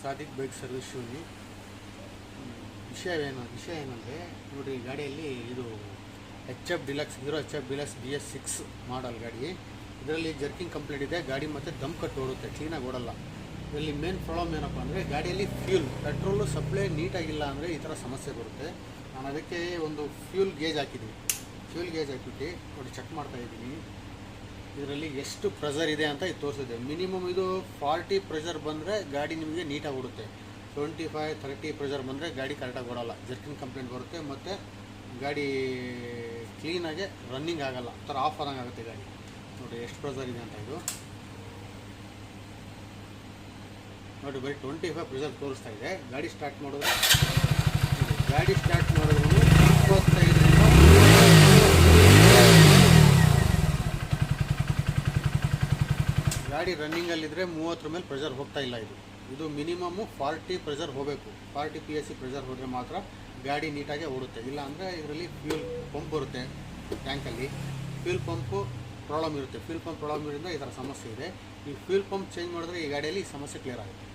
Sadiq bike service ಶೋನಿ ವಿಷಯ ಏನಂದರೆ ನೋಡಿ, ಗಾಡಿಯಲ್ಲಿ ಇದು HF deluxe hero HF deluxe BS6 ಮಾಡಲ್ ಗಾಡಿ. ಇದರಲ್ಲಿ ಜರ್ಕಿಂಗ್ ಕಂಪ್ಲೀಟ್ ಇದೆ ಗಾಡಿ, ಮತ್ತು ದಮ್ ಕಟ್ ಓಡುತ್ತೆ, ಕ್ಲೀನಾಗಿ ಓಡಲ್ಲ. ಇದರಲ್ಲಿ ಮೇನ್ ಪ್ರಾಬ್ಲಮ್ ಏನಪ್ಪ ಅಂದರೆ ಗಾಡಿಯಲ್ಲಿ ಪೆಟ್ರೋಲು ಸಪ್ಲೈ ನೀಟಾಗಿಲ್ಲ ಅಂದರೆ ಈ ಥರ ಸಮಸ್ಯೆ ಬರುತ್ತೆ. ನಾನು ಅದಕ್ಕೆ ಒಂದು ಫ್ಯೂಲ್ ಗೇಜ್ ಹಾಕಿದ್ದೀನಿ. ಫ್ಯೂಲ್ ಗೇಜ್ ಹಾಕಿಬಿಟ್ಟು ನೋಡಿ ಚೆಕ್ ಮಾಡ್ತಾಯಿದ್ದೀನಿ. ಇದರಲ್ಲಿ ಎಷ್ಟು ಪ್ರೆಷರ್ ಇದೆ ಅಂತ ಇದು ತೋರಿಸಿದೆ. ಮಿನಿಮಮ್ ಇದು 40 ಪ್ರೆಷರ್ ಬಂದರೆ ಗಾಡಿ ನಿಮಗೆ ನೀಟಾಗಿ ಓಡುತ್ತೆ. 25-30 ಪ್ರೆಷರ್ ಬಂದರೆ ಗಾಡಿ ಕರೆಕ್ಟಾಗಿ ಓಡಲ್ಲ, ಜರ್ಕಿಂಗ್ ಕಂಪ್ಲೇಂಟ್ ಬರುತ್ತೆ, ಮತ್ತು ಗಾಡಿ ಕ್ಲೀನಾಗೆ ರನ್ನಿಂಗ್ ಆಗಲ್ಲ, ಥರ ಆಫ್ ಆದಂಗೆ ಆಗುತ್ತೆ ಗಾಡಿ. ನೋಡಿ ಎಷ್ಟು ಪ್ರೆಷರ್ ಇದೆ ಅಂತ ಇದು ನೋಡಿ, ಬರೀ 25 ಪ್ರೆಷರ್ ತೋರಿಸ್ತಾ ಇದೆ. ಗಾಡಿ ಸ್ಟಾರ್ಟ್ ಮಾಡಿದ್ರೆ 25 ಗಾಡಿ ರನ್ನಿಂಗಲ್ಲಿದ್ದರೆ 30 ಮೇಲೆ ಪ್ರೆಷರ್ ಹೋಗ್ತಾ ಇಲ್ಲ. ಇದು ಮಿನಿಮಮ್ಮು 40 ಪ್ರೆಷರ್ ಹೋಗಬೇಕು. 40 PSI ಪ್ರೆಷರ್ ಹೋದರೆ ಮಾತ್ರ ಗಾಡಿ ನೀಟಾಗಿ ಓಡುತ್ತೆ. ಇಲ್ಲ ಅಂದರೆ ಇದರಲ್ಲಿ ಫ್ಯೂಲ್ ಪಂಪ್ ಬರುತ್ತೆ ಟ್ಯಾಂಕಲ್ಲಿ, ಫ್ಯೂಲ್ ಪಂಪು ಪ್ರಾಬ್ಲಮ್ ಇರುತ್ತೆ. ಫ್ಯೂಲ್ ಪಂಪ್ ಪ್ರಾಬ್ಲಮ್ ಇರೋದ್ರಿಂದ ಈ ಥರ ಸಮಸ್ಯೆ ಇದೆ. ಈ ಫ್ಯೂಲ್ ಪಂಪ್ ಚೇಂಜ್ ಮಾಡಿದ್ರೆ ಈ ಗಾಡಿಯಲ್ಲಿ ಈ ಸಮಸ್ಯೆ ಕ್ಲಿಯರ್ ಆಗುತ್ತೆ.